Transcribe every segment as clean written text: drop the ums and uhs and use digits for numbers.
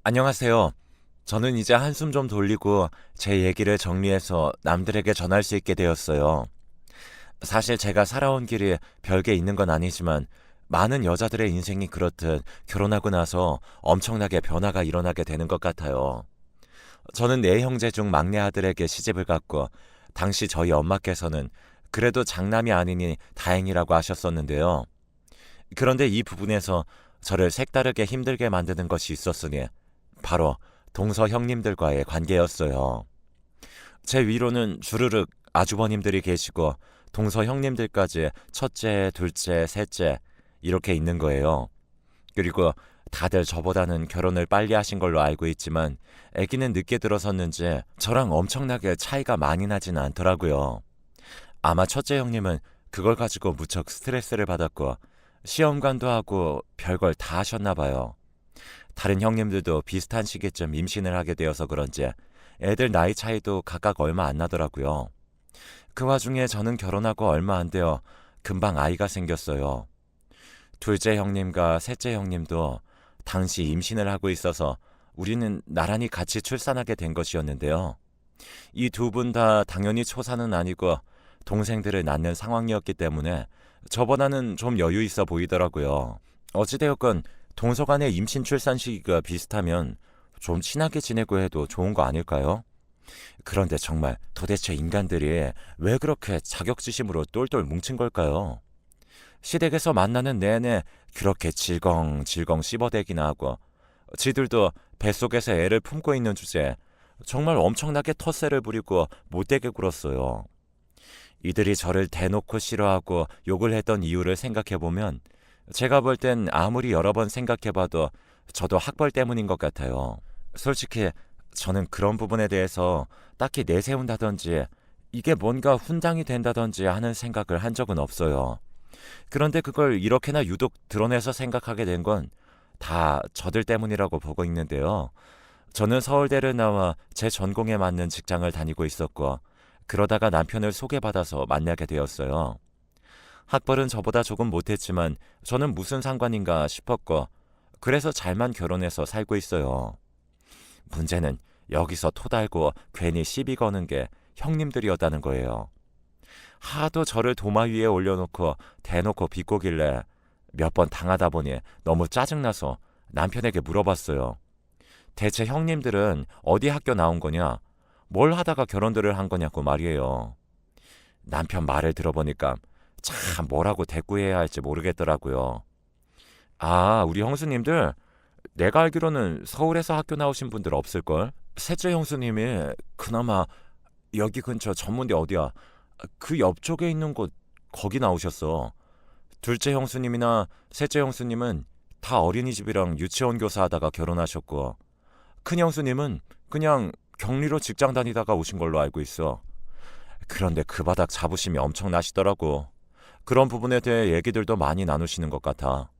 안녕하세요. 저는 이제 한숨 좀 돌리고 제 얘기를 정리해서 남들에게 전할 수 있게 되었어요. 사실 제가 살아온 길이 별게 있는 건 아니지만 많은 여자들의 인생이 그렇듯 결혼하고 나서 엄청나게 변화가 일어나게 되는 것 같아요. 저는 네 형제 중 막내 아들에게 시집을 갔고 당시 저희 엄마께서는 그래도 장남이 아니니 다행이라고 하셨었는데요. 그런데 이 부분에서 저를 색다르게 힘들게 만드는 것이 있었으니 바로 동서 형님들과의 관계였어요. 제 위로는 주르륵 아주버님들이 계시고 동서 형님들까지 첫째, 둘째, 셋째 이렇게 있는 거예요. 그리고 다들 저보다는 결혼을 빨리 하신 걸로 알고 있지만 아기는 늦게 들어섰는지 저랑 엄청나게 차이가 많이 나진 않더라고요. 아마 첫째 형님은 그걸 가지고 무척 스트레스를 받았고 시험관도 하고 별걸 다 하셨나 봐요. 다른 형님들도 비슷한 시기쯤 임신을 하게 되어서 그런지 애들 나이 차이도 각각 얼마 안 나더라고요. 그 와중에 저는 결혼하고 얼마 안 되어 금방 아이가 생겼어요. 둘째 형님과 셋째 형님도 당시 임신을 하고 있어서 우리는 나란히 같이 출산하게 된 것이었는데요. 이 두 분 다 당연히 초사는 아니고 동생들을 낳는 상황이었기 때문에 저보다는 좀 여유 있어 보이더라고요. 어찌되었건 동서간의 임신 출산 시기가 비슷하면 좀 친하게 지내고 해도 좋은 거 아닐까요? 그런데 정말 도대체 인간들이 왜 그렇게 자격지심으로 똘똘 뭉친 걸까요? 시댁에서 만나는 내내 그렇게 질겅질겅 씹어대기나 하고 지들도 뱃속에서 애를 품고 있는 주제에 정말 엄청나게 텃세를 부리고 못되게 굴었어요. 이들이 저를 대놓고 싫어하고 욕을 했던 이유를 생각해보면 제가 볼 땐 아무리 여러 번 생각해봐도 저도 학벌 때문인 것 같아요. 솔직히 저는 그런 부분에 대해서 딱히 내세운다든지 이게 뭔가 훈장이 된다든지 하는 생각을 한 적은 없어요. 그런데 그걸 이렇게나 유독 드러내서 생각하게 된 건 다 저들 때문이라고 보고 있는데요. 저는 서울대를 나와 제 전공에 맞는 직장을 다니고 있었고 그러다가 남편을 소개받아서 만나게 되었어요. 학벌은 저보다 조금 못했지만 저는 무슨 상관인가 싶었고 그래서 잘만 결혼해서 살고 있어요. 문제는 여기서 토달고 괜히 시비 거는 게 형님들이었다는 거예요. 하도 저를 도마 위에 올려놓고 대놓고 비꼬길래 몇 번 당하다 보니 너무 짜증나서 남편에게 물어봤어요. 대체 형님들은 어디 학교 나온 거냐? 뭘 하다가 결혼들을 한 거냐고 말이에요. 남편 말을 들어보니까 참 뭐라고 대꾸해야 할지 모르겠더라고요. 아, 우리 형수님들 내가 알기로는 서울에서 학교 나오신 분들 없을걸? 셋째 형수님이 그나마 여기 근처 전문대 어디야? 그 옆쪽에 있는 곳 거기 나오셨어. 둘째 형수님이나 셋째 형수님은 다 어린이집이랑 유치원 교사 하다가 결혼하셨고 큰 형수님은 그냥 격리로 직장 다니다가 오신 걸로 알고 있어. 그런데 그 바닥 자부심이 엄청 나시더라고. 그런 부분에 대해 얘기들도 많이 나누시는 것 같아.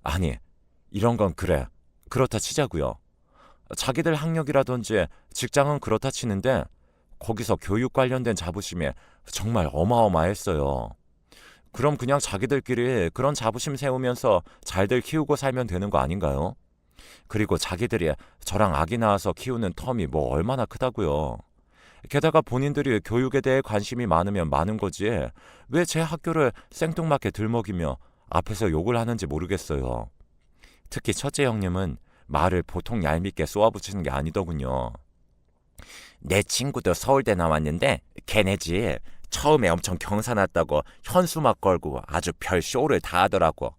아니, 이런 건 그래. 그렇다 치자고요. 자기들 학력이라든지 직장은 그렇다 치는데 거기서 교육 관련된 자부심이 정말 어마어마했어요. 그럼 그냥 자기들끼리 그런 자부심 세우면서 잘들 키우고 살면 되는 거 아닌가요? 그리고 자기들이 저랑 아기 낳아서 키우는 텀이 뭐 얼마나 크다고요. 게다가 본인들이 교육에 대해 관심이 많으면 많은 거지 왜 제 학교를 생뚱맞게 들먹이며 앞에서 욕을 하는지 모르겠어요. 특히 첫째 형님은 말을 보통 얄밉게 쏘아붙이는 게 아니더군요. 내 친구도 서울대 나왔는데 걔네지 처음에 엄청 경사났다고 현수막 걸고 아주 별 쇼를 다 하더라고.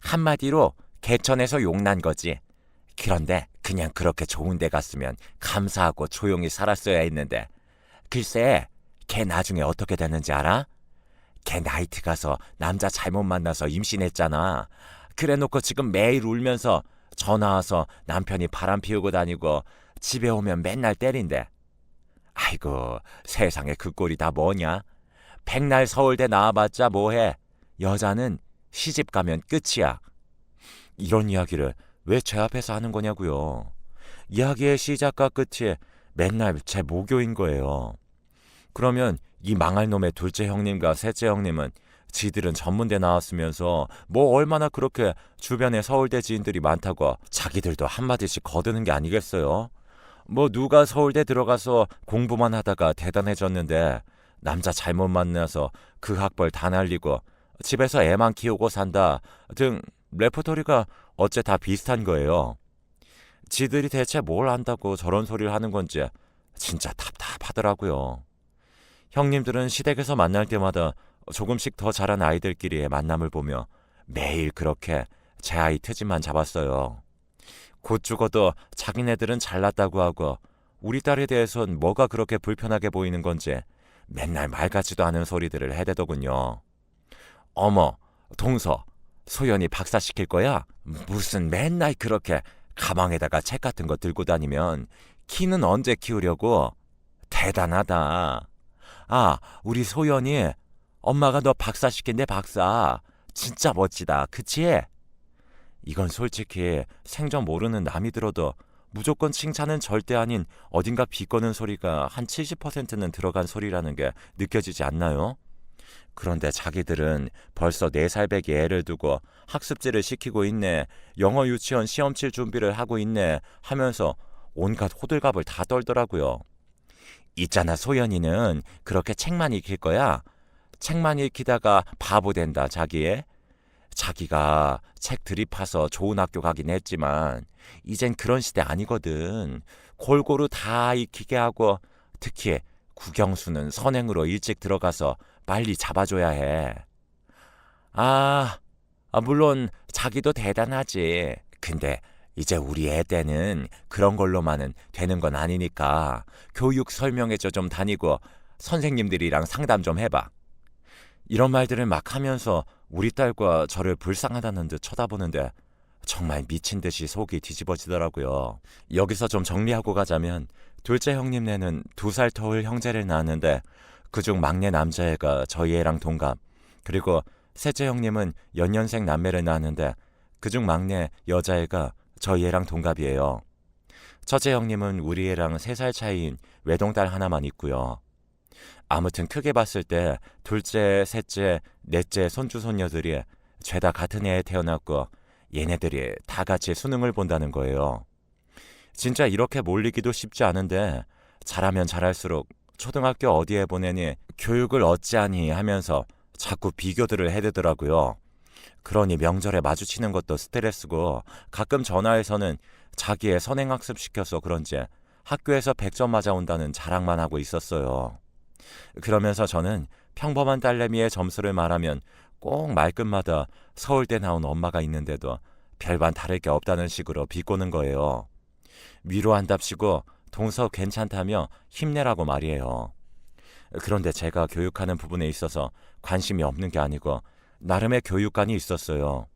한마디로 개천에서 용난 거지. 그런데 그냥 그렇게 좋은 데 갔으면 감사하고 조용히 살았어야 했는데 글쎄 걔 나중에 어떻게 됐는지 알아? 걔 나이트 가서 남자 잘못 만나서 임신했잖아. 그래놓고 지금 매일 울면서 전화 와서 남편이 바람 피우고 다니고 집에 오면 맨날 때린대. 아이고 세상에 그 꼴이 다 뭐냐? 백날 서울대 나와봤자 뭐해. 여자는 시집 가면 끝이야. 이런 이야기를 왜 제 앞에서 하는 거냐고요. 이야기의 시작과 끝이 맨날 제 모교인 거예요. 그러면 이 망할 놈의 둘째 형님과 셋째 형님은 지들은 전문대 나왔으면서 뭐 얼마나 그렇게 주변에 서울대 지인들이 많다고 자기들도 한마디씩 거드는 게 아니겠어요? 뭐 누가 서울대 들어가서 공부만 하다가 대단해졌는데 남자 잘못 만나서 그 학벌 다 날리고 집에서 애만 키우고 산다 등 레퍼토리가 어째 다 비슷한 거예요. 지들이 대체 뭘 안다고 저런 소리를 하는 건지 진짜 답답하더라고요. 형님들은 시댁에서 만날 때마다 조금씩 더 자란 아이들끼리의 만남을 보며 매일 그렇게 제 아이 트집만 잡았어요. 곧 죽어도 자기네들은 잘났다고 하고 우리 딸에 대해선 뭐가 그렇게 불편하게 보이는 건지 맨날 말 같지도 않은 소리들을 해대더군요. 어머, 동서, 소연이 박사시킬 거야? 무슨 맨날 그렇게 가방에다가 책 같은 거 들고 다니면 키는 언제 키우려고? 대단하다. 아, 우리 소연이 엄마가 너 박사시킨대 박사. 진짜 멋지다. 그치? 이건 솔직히 생전 모르는 남이 들어도 무조건 칭찬은 절대 아닌 어딘가 비꼬는 소리가 한 70%는 들어간 소리라는 게 느껴지지 않나요? 그런데 자기들은 벌써 4살배기 애를 두고 학습지를 시키고 있네, 영어 유치원 시험 칠 준비를 하고 있네 하면서 온갖 호들갑을 다 떨더라고요. 있잖아, 소연이는 그렇게 책만 익힐 거야. 책만 읽히다가 바보 된다, 자기. 자기가 책 들이파서 좋은 학교 가긴 했지만 이젠 그런 시대 아니거든. 골고루 다 익히게 하고 특히 국영수는 선행으로 일찍 들어가서 빨리 잡아줘야 해. 물론 자기도 대단하지. 근데 이제 우리 애 때는 그런 걸로만은 되는 건 아니니까 교육 설명회저 좀 다니고 선생님들이랑 상담 좀 해봐. 이런 말들을 막 하면서 우리 딸과 저를 불쌍하다는 듯 쳐다보는데 정말 미친 듯이 속이 뒤집어지더라고요. 여기서 좀 정리하고 가자면 둘째 형님네는 2살 터울 형제를 낳았는데 그중 막내 남자애가 저희 애랑 동갑, 그리고 셋째 형님은 연년생 남매를 낳았는데 그중 막내 여자애가 저희 애랑 동갑이에요. 첫째 형님은 우리 애랑 3살 차이인 외동딸 하나만 있고요. 아무튼 크게 봤을 때 둘째, 셋째, 넷째 손주 손녀들이 죄다 같은 해에 태어났고 얘네들이 다 같이 수능을 본다는 거예요. 진짜 이렇게 몰리기도 쉽지 않은데 잘하면 잘할수록 초등학교 어디에 보내니 교육을 어찌하니 하면서 자꾸 비교들을 해대더라고요. 그러니 명절에 마주치는 것도 스트레스고 가끔 전화해서는 자기의 선행학습 시켜서 그런지 학교에서 100점 맞아온다는 자랑만 하고 있었어요. 그러면서 저는 평범한 딸내미의 점수를 말하면 꼭 말끝마다 서울대 나온 엄마가 있는데도 별반 다를 게 없다는 식으로 비꼬는 거예요. 위로한답시고 동서 괜찮다며 힘내라고 말이에요. 그런데 제가 교육하는 부분에 있어서 관심이 없는 게 아니고 나름의 교육관이 있었어요.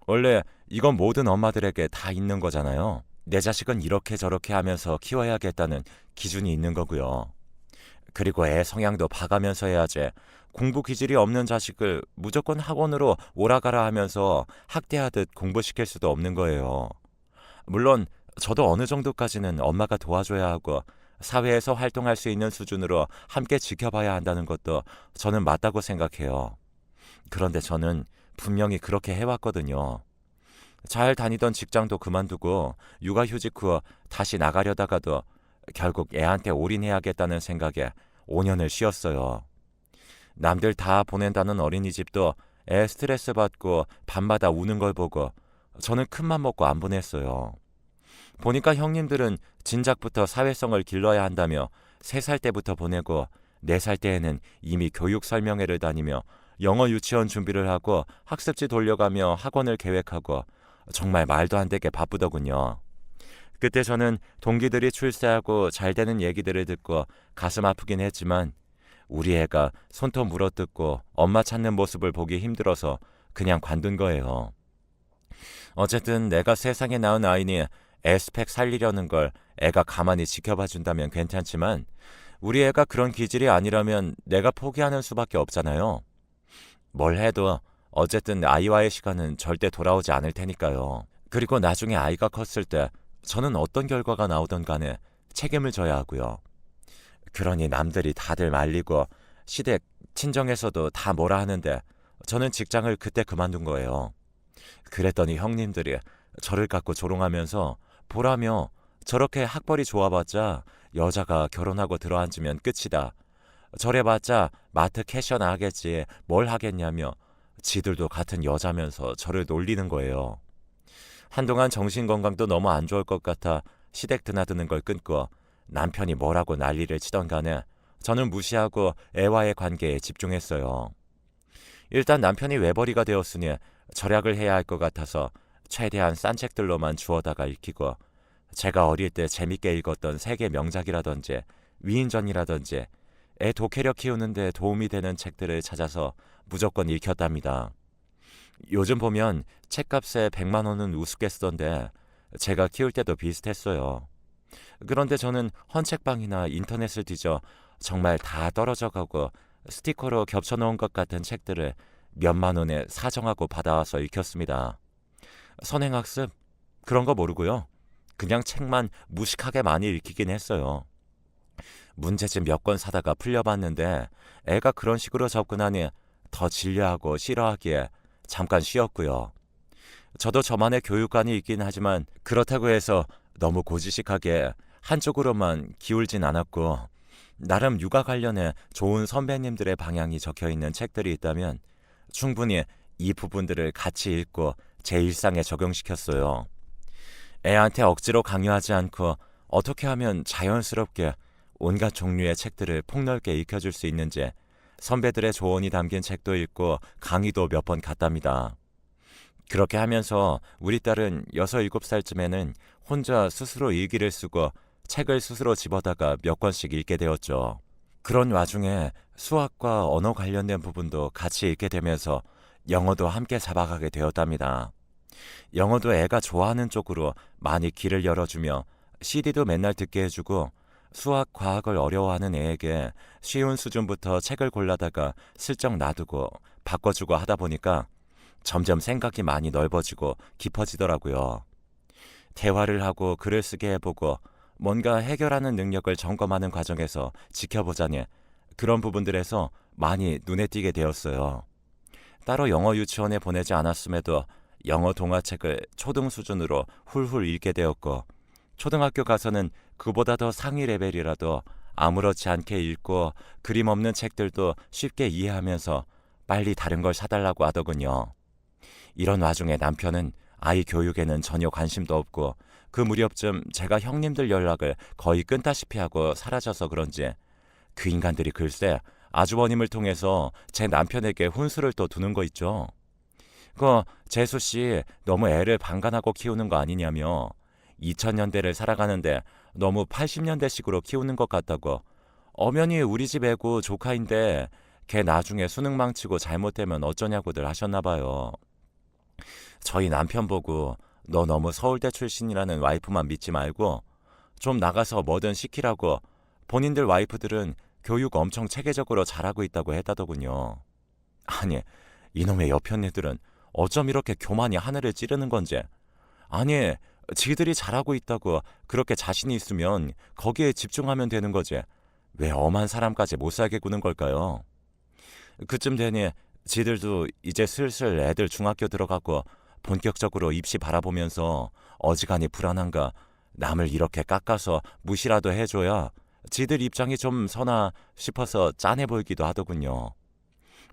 원래 이건 모든 엄마들에게 다 있는 거잖아요. 내 자식은 이렇게 저렇게 하면서 키워야겠다는 기준이 있는 거고요. 그리고 애 성향도 봐가면서 해야지. 공부 기질이 없는 자식을 무조건 학원으로 오라가라 하면서 학대하듯 공부시킬 수도 없는 거예요. 물론 저도 어느 정도까지는 엄마가 도와줘야 하고 사회에서 활동할 수 있는 수준으로 함께 지켜봐야 한다는 것도 저는 맞다고 생각해요. 그런데 저는 분명히 그렇게 해왔거든요. 잘 다니던 직장도 그만두고 육아휴직 후 다시 나가려다가도 결국 애한테 올인해야겠다는 생각에 5년을 쉬었어요. 남들 다 보낸다는 어린이집도 애 스트레스 받고 밤마다 우는 걸 보고 저는 큰맘 먹고 안 보냈어요. 보니까 형님들은 진작부터 사회성을 길러야 한다며 3살 때부터 보내고 4살 때에는 이미 교육 설명회를 다니며 영어 유치원 준비를 하고 학습지 돌려가며 학원을 계획하고 정말 말도 안 되게 바쁘더군요. 그때 저는 동기들이 출세하고 잘 되는 얘기들을 듣고 가슴 아프긴 했지만 우리 애가 손톱 물어뜯고 엄마 찾는 모습을 보기 힘들어서 그냥 관둔 거예요. 어쨌든 내가 세상에 낳은 아이니 애 스펙 살리려는 걸 애가 가만히 지켜봐 준다면 괜찮지만 우리 애가 그런 기질이 아니라면 내가 포기하는 수밖에 없잖아요. 뭘 해도 어쨌든 아이와의 시간은 절대 돌아오지 않을 테니까요. 그리고 나중에 아이가 컸을 때 저는 어떤 결과가 나오던 간에 책임을 져야 하고요. 그러니 남들이 다들 말리고 시댁 친정에서도 다 뭐라 하는데 저는 직장을 그때 그만둔 거예요. 그랬더니 형님들이 저를 갖고 조롱하면서 보라며 저렇게 학벌이 좋아봤자 여자가 결혼하고 들어앉으면 끝이다. 저래봤자 마트 캐셔나 하겠지 뭘 하겠냐며 지들도 같은 여자면서 저를 놀리는 거예요. 한동안 정신건강도 너무 안 좋을 것 같아 시댁 드나드는 걸 끊고 남편이 뭐라고 난리를 치던 간에 저는 무시하고 애와의 관계에 집중했어요. 일단 남편이 외벌이가 되었으니 절약을 해야 할 것 같아서 최대한 싼 책들로만 주워다가 읽히고 제가 어릴 때 재밌게 읽었던 세계 명작이라든지 위인전이라든지 애 독해력 키우는데 도움이 되는 책들을 찾아서 무조건 읽혔답니다. 요즘 보면 책값에 100만 원은 우습게 쓰던데 제가 키울 때도 비슷했어요. 그런데 저는 헌책방이나 인터넷을 뒤져 정말 다 떨어져 가고 스티커로 겹쳐놓은 것 같은 책들을 몇만 원에 사정하고 받아와서 읽혔습니다. 선행학습? 그런 거 모르고요. 그냥 책만 무식하게 많이 읽히긴 했어요. 문제집 몇 권 사다가 풀려봤는데 애가 그런 식으로 접근하니 더 질려하고 싫어하기에 잠깐 쉬었고요. 저도 저만의 교육관이 있긴 하지만 그렇다고 해서 너무 고지식하게 한쪽으로만 기울진 않았고 나름 육아 관련해 좋은 선배님들의 방향이 적혀있는 책들이 있다면 충분히 이 부분들을 같이 읽고 제 일상에 적용시켰어요. 애한테 억지로 강요하지 않고 어떻게 하면 자연스럽게 온갖 종류의 책들을 폭넓게 익혀줄 수 있는지 선배들의 조언이 담긴 책도 읽고 강의도 몇 번 갔답니다. 그렇게 하면서 우리 딸은 6, 7살쯤에는 혼자 스스로 일기를 쓰고 책을 스스로 집어다가 몇 권씩 읽게 되었죠. 그런 와중에 수학과 언어 관련된 부분도 같이 읽게 되면서 영어도 함께 잡아가게 되었답니다. 영어도 애가 좋아하는 쪽으로 많이 길을 열어주며 CD도 맨날 듣게 해주고 수학, 과학을 어려워하는 애에게 쉬운 수준부터 책을 골라다가 슬쩍 놔두고 바꿔주고 하다 보니까 점점 생각이 많이 넓어지고 깊어지더라고요. 대화를 하고 글을 쓰게 해보고 뭔가 해결하는 능력을 점검하는 과정에서 지켜보자니 그런 부분들에서 많이 눈에 띄게 되었어요. 따로 영어 유치원에 보내지 않았음에도 영어 동화책을 초등 수준으로 훌훌 읽게 되었고 초등학교 가서는 그보다 더 상위 레벨이라도 아무렇지 않게 읽고 그림 없는 책들도 쉽게 이해하면서 빨리 다른 걸 사달라고 하더군요. 이런 와중에 남편은 아이 교육에는 전혀 관심도 없고 그 무렵쯤 제가 형님들 연락을 거의 끊다시피 하고 사라져서 그런지 그 인간들이 글쎄 아주버님을 통해서 제 남편에게 혼수를 또 두는 거 있죠. 재수씨 너무 애를 방관하고 키우는 거 아니냐며 2000년대를 살아가는데 너무 80년대식으로 키우는 것 같다고 엄연히 우리 집 애고 조카인데 걔 나중에 수능 망치고 잘못되면 어쩌냐고들 하셨나 봐요. 저희 남편 보고 너 너무 서울대 출신이라는 와이프만 믿지 말고 좀 나가서 뭐든 시키라고 본인들 와이프들은 교육 엄청 체계적으로 잘하고 있다고 했다더군요. 아니 이놈의 옆 언니들은 어쩜 이렇게 교만이 하늘을 찌르는 건지. 아니 지들이 잘하고 있다고 그렇게 자신이 있으면 거기에 집중하면 되는 거지. 왜 엄한 사람까지 못살게 구는 걸까요? 그쯤 되니 지들도 이제 슬슬 애들 중학교 들어가고 본격적으로 입시 바라보면서 어지간히 불안한가 남을 이렇게 깎아서 무시라도 해줘야 지들 입장이 좀 서나 싶어서 짠해 보이기도 하더군요.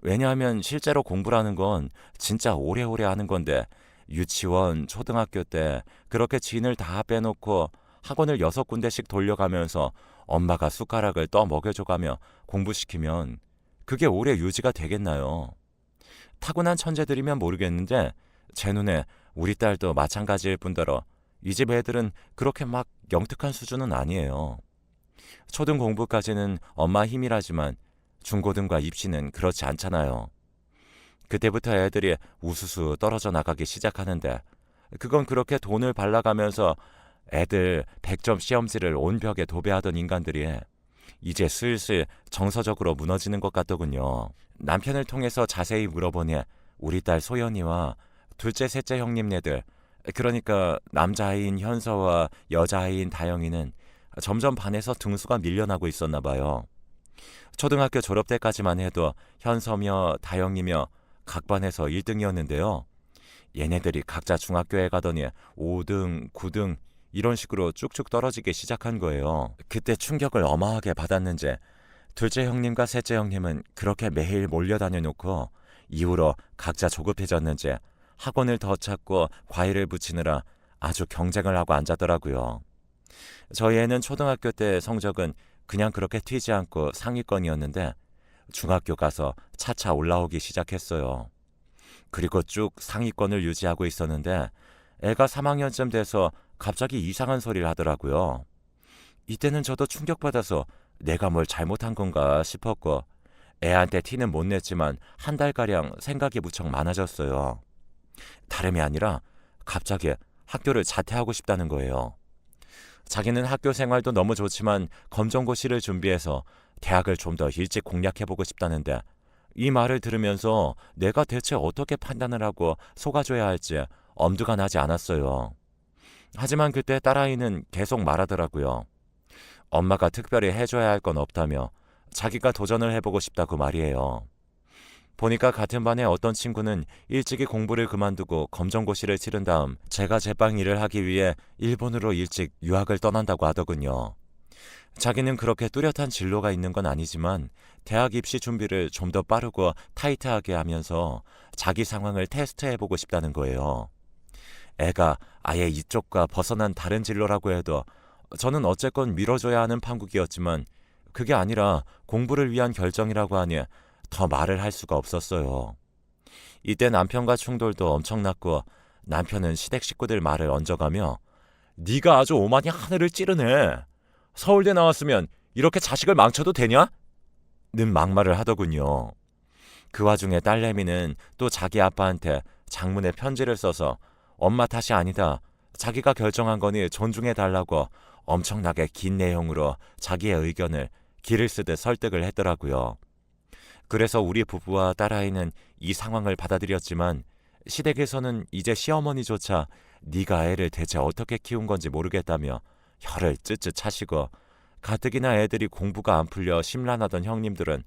왜냐하면 실제로 공부라는 건 진짜 오래오래 하는 건데 유치원, 초등학교 때 그렇게 진을 다 빼놓고 학원을 6군데씩 돌려가면서 엄마가 숟가락을 떠 먹여줘가며 공부시키면 그게 오래 유지가 되겠나요? 타고난 천재들이면 모르겠는데 제 눈에 우리 딸도 마찬가지일 뿐더러 이 집 애들은 그렇게 막 영특한 수준은 아니에요. 초등 공부까지는 엄마 힘이라지만 중고등과 입시는 그렇지 않잖아요. 그때부터 애들이 우수수 떨어져 나가기 시작하는데 그건 그렇게 돈을 발라가면서 애들 100점 시험지를 온 벽에 도배하던 인간들이 이제 슬슬 정서적으로 무너지는 것 같더군요. 남편을 통해서 자세히 물어보니 우리 딸 소연이와 둘째 셋째 형님네들 그러니까 남자아이인 현서와 여자아이인 다영이는 점점 반에서 등수가 밀려나고 있었나 봐요. 초등학교 졸업 때까지만 해도 현서며 다영이며 각 반에서 1등이었는데요. 얘네들이 각자 중학교에 가더니 5등, 9등 이런 식으로 쭉쭉 떨어지기 시작한 거예요. 그때 충격을 어마하게 받았는지 둘째 형님과 셋째 형님은 그렇게 매일 몰려다녀 놓고 이후로 각자 조급해졌는지 학원을 더 찾고 과외를 붙이느라 아주 경쟁을 하고 앉았더라고요. 저희 애는 초등학교 때 성적은 그냥 그렇게 튀지 않고 상위권이었는데 중학교 가서 차차 올라오기 시작했어요. 그리고 쭉 상위권을 유지하고 있었는데 애가 3학년쯤 돼서 갑자기 이상한 소리를 하더라고요. 이때는 저도 충격받아서 내가 뭘 잘못한 건가 싶었고 애한테 티는 못 냈지만 한 달가량 생각이 무척 많아졌어요. 다름이 아니라 갑자기 학교를 자퇴하고 싶다는 거예요. 자기는 학교 생활도 너무 좋지만 검정고시를 준비해서 대학을 좀 더 일찍 공략해보고 싶다는데 이 말을 들으면서 내가 대체 어떻게 판단을 하고 속아줘야 할지 엄두가 나지 않았어요. 하지만 그때 딸아이는 계속 말하더라고요. 엄마가 특별히 해줘야 할 건 없다며 자기가 도전을 해보고 싶다고 말이에요. 보니까 같은 반에 어떤 친구는 일찍이 공부를 그만두고 검정고시를 치른 다음 제가 제빵 일을 하기 위해 일본으로 일찍 유학을 떠난다고 하더군요. 자기는 그렇게 뚜렷한 진로가 있는 건 아니지만 대학 입시 준비를 좀 더 빠르고 타이트하게 하면서 자기 상황을 테스트해보고 싶다는 거예요. 애가 아예 이쪽과 벗어난 다른 진로라고 해도 저는 어쨌건 밀어줘야 하는 판국이었지만 그게 아니라 공부를 위한 결정이라고 하니 더 말을 할 수가 없었어요. 이때 남편과 충돌도 엄청났고 남편은 시댁 식구들 말을 얹어가며 네가 아주 오만이 하늘을 찌르네. 서울대 나왔으면 이렇게 자식을 망쳐도 되냐? 는 막말을 하더군요. 그 와중에 딸내미는 또 자기 아빠한테 장문의 편지를 써서 엄마 탓이 아니다. 자기가 결정한 거니 존중해달라고 엄청나게 긴 내용으로 자기의 의견을 기를 쓰듯 설득을 했더라고요. 그래서 우리 부부와 딸아이는 이 상황을 받아들였지만 시댁에서는 이제 시어머니조차 네가 애를 대체 어떻게 키운 건지 모르겠다며 혀를 쯧쯧 차시고 가뜩이나 애들이 공부가 안 풀려 심란하던 형님들은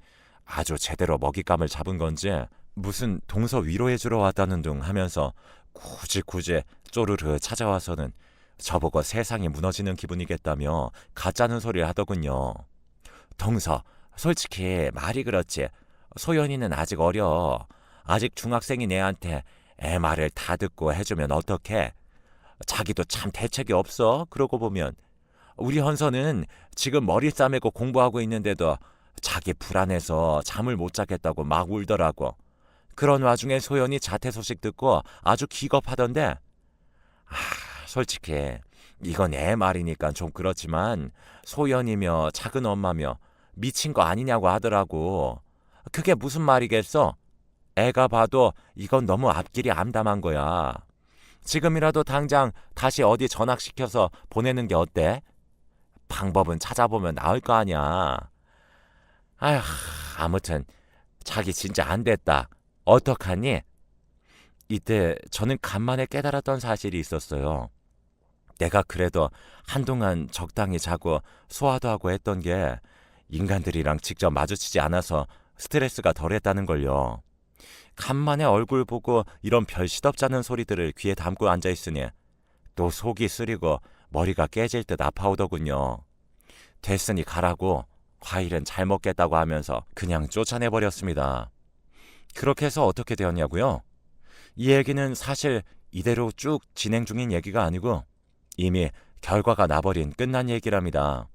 아주 제대로 먹잇감을 잡은 건지 무슨 동서 위로해주러 왔다는 둥 하면서 굳이 쪼르르 찾아와서는 저보고 세상이 무너지는 기분이겠다며 가짜는 소리를 하더군요. 동서, 솔직히 말이 그렇지. 소연이는 아직 어려. 아직 중학생인 애한테 애 말을 다 듣고 해주면 어떡해? 자기도 참 대책이 없어. 그러고 보면 우리 헌서는 지금 머리 싸매고 공부하고 있는데도 자기 불안해서 잠을 못 자겠다고 막 울더라고. 그런 와중에 소연이 자퇴 소식 듣고 아주 기겁하던데 솔직히 이건 애 말이니까 좀 그렇지만 소연이며 작은 엄마며 미친 거 아니냐고 하더라고. 그게 무슨 말이겠어? 애가 봐도 이건 너무 앞길이 암담한 거야. 지금이라도 당장 다시 어디 전학시켜서 보내는 게 어때? 방법은 찾아보면 나을 거 아니야. 아휴, 아무튼 자기 진짜 안 됐다. 어떡하니? 이때 저는 간만에 깨달았던 사실이 있었어요. 내가 그래도 한동안 적당히 자고 소화도 하고 했던 게 인간들이랑 직접 마주치지 않아서 스트레스가 덜했다는 걸요. 간만에 얼굴 보고 이런 별 시덥잖은 소리들을 귀에 담고 앉아있으니 또 속이 쓰리고 머리가 깨질 듯 아파오더군요. 됐으니 가라고 과일은 잘 먹겠다고 하면서 그냥 쫓아내버렸습니다. 그렇게 해서 어떻게 되었냐고요? 이 얘기는 사실 이대로 쭉 진행 중인 얘기가 아니고 이미 결과가 나버린 끝난 얘기랍니다.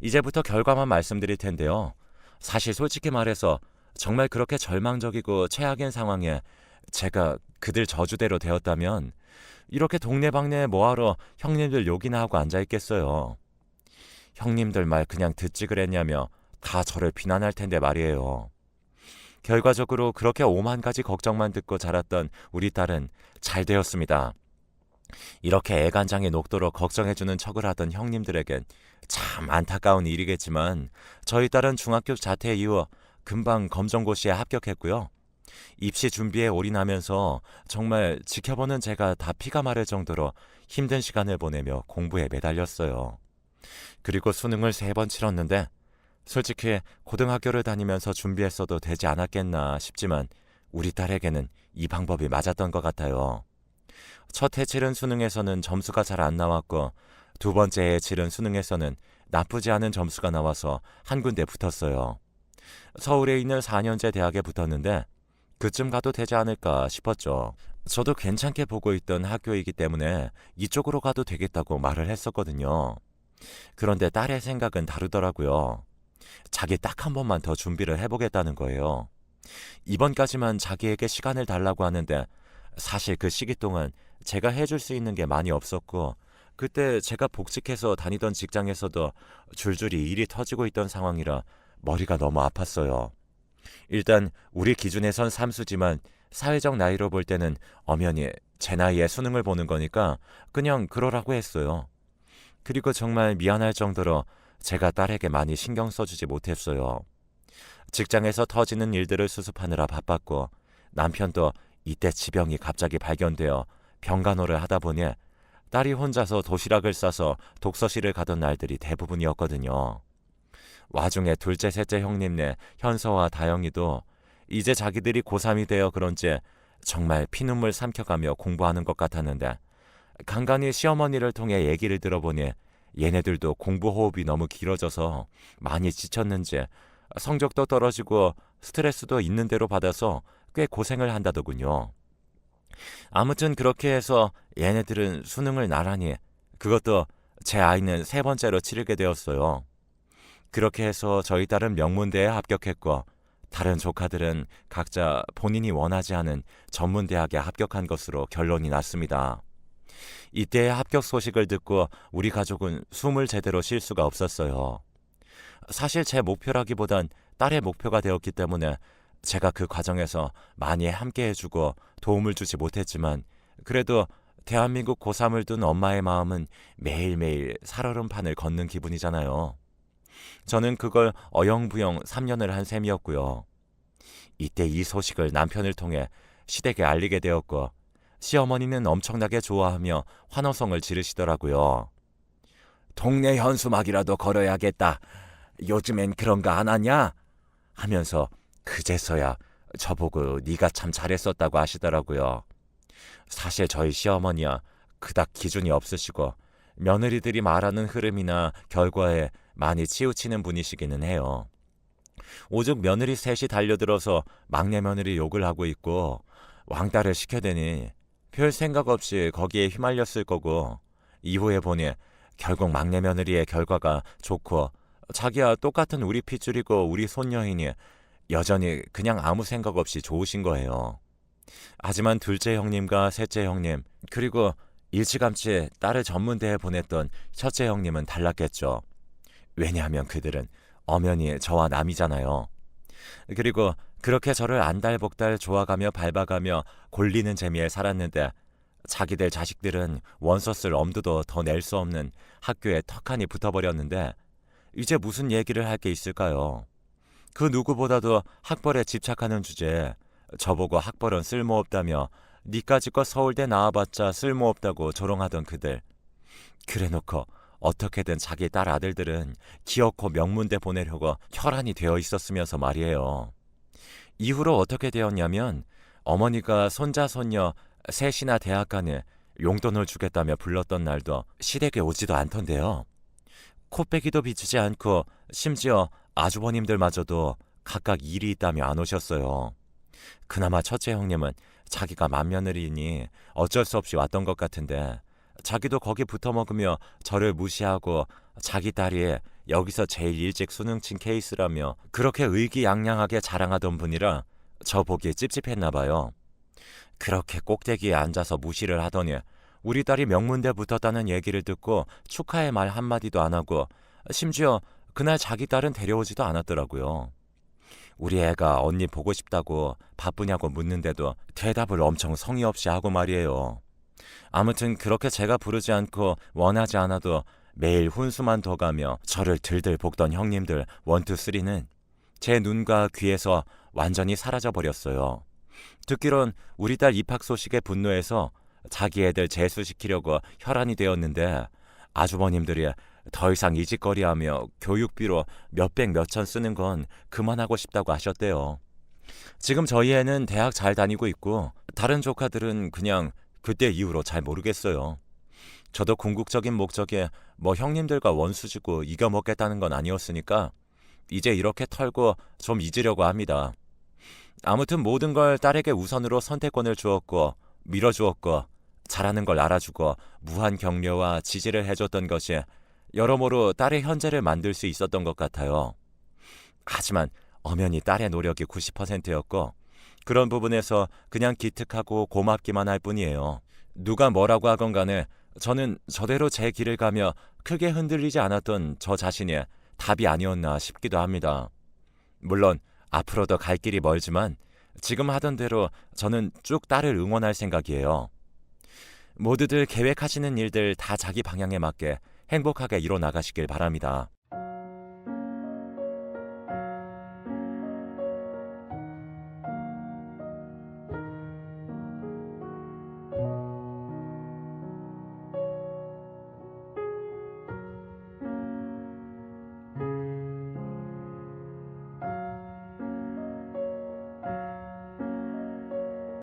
이제부터 결과만 말씀드릴 텐데요. 사실 솔직히 말해서 정말 그렇게 절망적이고 최악인 상황에 제가 그들 저주대로 되었다면 이렇게 동네방네에 뭐하러 형님들 욕이나 하고 앉아있겠어요. 형님들 말 그냥 듣지 그랬냐며 다 저를 비난할 텐데 말이에요. 결과적으로 그렇게 오만 가지 걱정만 듣고 자랐던 우리 딸은 잘 되었습니다. 이렇게 애간장에 녹도록 걱정해주는 척을 하던 형님들에겐 참 안타까운 일이겠지만 저희 딸은 중학교 자퇴 이후 금방 검정고시에 합격했고요. 입시 준비에 올인하면서 정말 지켜보는 제가 다 피가 마를 정도로 힘든 시간을 보내며 공부에 매달렸어요. 그리고 수능을 3번 치렀는데 솔직히 고등학교를 다니면서 준비했어도 되지 않았겠나 싶지만 우리 딸에게는 이 방법이 맞았던 것 같아요. 첫 해 치른 수능에서는 점수가 잘 안 나왔고 두 번째에 치른 수능에서는 나쁘지 않은 점수가 나와서 한 군데 붙었어요. 서울에 있는 4년제 대학에 붙었는데 그쯤 가도 되지 않을까 싶었죠. 저도 괜찮게 보고 있던 학교이기 때문에 이쪽으로 가도 되겠다고 말을 했었거든요. 그런데 딸의 생각은 다르더라고요. 자기 딱 한 번만 더 준비를 해보겠다는 거예요. 이번까지만 자기에게 시간을 달라고 하는데 사실 그 시기 동안 제가 해줄 수 있는 게 많이 없었고 그때 제가 복직해서 다니던 직장에서도 줄줄이 일이 터지고 있던 상황이라 머리가 너무 아팠어요. 일단 우리 기준에선 삼수지만 사회적 나이로 볼 때는 엄연히 제 나이에 수능을 보는 거니까 그냥 그러라고 했어요. 그리고 정말 미안할 정도로 제가 딸에게 많이 신경 써주지 못했어요. 직장에서 터지는 일들을 수습하느라 바빴고 남편도 이때 지병이 갑자기 발견되어 병간호를 하다 보니 딸이 혼자서 도시락을 싸서 독서실을 가던 날들이 대부분이었거든요. 와중에 둘째, 셋째 형님네 현서와 다영이도 이제 자기들이 고3이 되어 그런지 정말 피눈물 삼켜가며 공부하는 것 같았는데 간간히 시어머니를 통해 얘기를 들어보니 얘네들도 공부 호흡이 너무 길어져서 많이 지쳤는지 성적도 떨어지고 스트레스도 있는 대로 받아서 꽤 고생을 한다더군요. 아무튼 그렇게 해서 얘네들은 수능을 나란히, 그것도 제 아이는 세 번째로 치르게 되었어요. 그렇게 해서 저희 딸은 명문대에 합격했고 다른 조카들은 각자 본인이 원하지 않은 전문대학에 합격한 것으로 결론이 났습니다. 이때의 합격 소식을 듣고 우리 가족은 숨을 제대로 쉴 수가 없었어요. 사실 제 목표라기보단 딸의 목표가 되었기 때문에 제가 그 과정에서 많이 함께 해주고 도움을 주지 못했지만 그래도 대한민국 고3을 둔 엄마의 마음은 매일매일 살얼음판을 걷는 기분이잖아요. 저는 그걸 어영부영 3년을 한 셈이었고요. 이때 이 소식을 남편을 통해 시댁에 알리게 되었고 시어머니는 엄청나게 좋아하며 환호성을 지르시더라고요. 동네 현수막이라도 걸어야겠다. 요즘엔 그런 거 안 하냐? 하면서 그제서야 저보고 네가 참 잘했었다고 하시더라고요. 사실 저희 시어머니야 그닥 기준이 없으시고 며느리들이 말하는 흐름이나 결과에 많이 치우치는 분이시기는 해요. 오죽 며느리 셋이 달려들어서 막내 며느리 욕을 하고 있고 왕따를 시켜대니 별 생각 없이 거기에 휘말렸을 거고 이후에 보니 결국 막내 며느리의 결과가 좋고 자기야 똑같은 우리 핏줄이고 우리 손녀이니 여전히 그냥 아무 생각 없이 좋으신 거예요. 하지만 둘째 형님과 셋째 형님 그리고 일찌감치 딸을 전문대에 보냈던 첫째 형님은 달랐겠죠. 왜냐하면 그들은 엄연히 저와 남이잖아요. 그리고 그렇게 저를 안달복달 좋아가며 밟아가며 골리는 재미에 살았는데 자기들 자식들은 원서 쓸 엄두도 더 낼 수 없는 학교에 턱하니 붙어버렸는데 이제 무슨 얘기를 할 게 있을까요? 그 누구보다도 학벌에 집착하는 주제에 저보고 학벌은 쓸모없다며 니까지껏 서울대 나와봤자 쓸모없다고 조롱하던 그들. 그래놓고 어떻게든 자기 딸 아들들은 기어코 명문대 보내려고 혈안이 되어 있었으면서 말이에요. 이후로 어떻게 되었냐면 어머니가 손자 손녀 셋이나 대학 가니 용돈을 주겠다며 불렀던 날도 시댁에 오지도 않던데요. 코빼기도 비치지 않고 심지어 아주버님들마저도 각각 일이 있다며 안 오셨어요. 그나마 첫째 형님은 자기가 맏며느리니 어쩔 수 없이 왔던 것 같은데 자기도 거기 붙어먹으며 저를 무시하고 자기 딸이 여기서 제일 일찍 수능 친 케이스라며 그렇게 의기양양하게 자랑하던 분이라 저 보기 찝찝했나 봐요. 그렇게 꼭대기에 앉아서 무시를 하더니 우리 딸이 명문대 붙었다는 얘기를 듣고 축하의 말 한마디도 안 하고 심지어 그날 자기 딸은 데려오지도 않았더라고요. 우리 애가 언니 보고 싶다고 바쁘냐고 묻는데도 대답을 엄청 성의 없이 하고 말이에요. 아무튼 그렇게 제가 부르지 않고 원하지 않아도 매일 훈수만 더 가며 저를 들들 볶던 형님들 1, 2, 3는 제 눈과 귀에서 완전히 사라져버렸어요. 듣기론 우리 딸 입학 소식에 분노해서 자기 애들 재수시키려고 혈안이 되었는데 아주버님들이 더 이상 이 짓거리하며 교육비로 몇백 몇천 쓰는 건 그만하고 싶다고 하셨대요. 지금 저희 애는 대학 잘 다니고 있고 다른 조카들은 그냥 그때 이후로 잘 모르겠어요. 저도 궁극적인 목적이 뭐 형님들과 원수지고 이겨먹겠다는 건 아니었으니까 이제 이렇게 털고 좀 잊으려고 합니다. 아무튼 모든 걸 딸에게 우선으로 선택권을 주었고 밀어주었고 잘하는 걸 알아주고 무한 격려와 지지를 해줬던 것이 여러모로 딸의 현재를 만들 수 있었던 것 같아요. 하지만 엄연히 딸의 노력이 90%였고 그런 부분에서 그냥 기특하고 고맙기만 할 뿐이에요. 누가 뭐라고 하건 간에 저는 저대로 제 길을 가며 크게 흔들리지 않았던 저 자신이 답이 아니었나 싶기도 합니다. 물론 앞으로도 갈 길이 멀지만 지금 하던 대로 저는 쭉 딸을 응원할 생각이에요. 모두들 계획하시는 일들 다 자기 방향에 맞게 행복하게 이뤄 나가시길 바랍니다.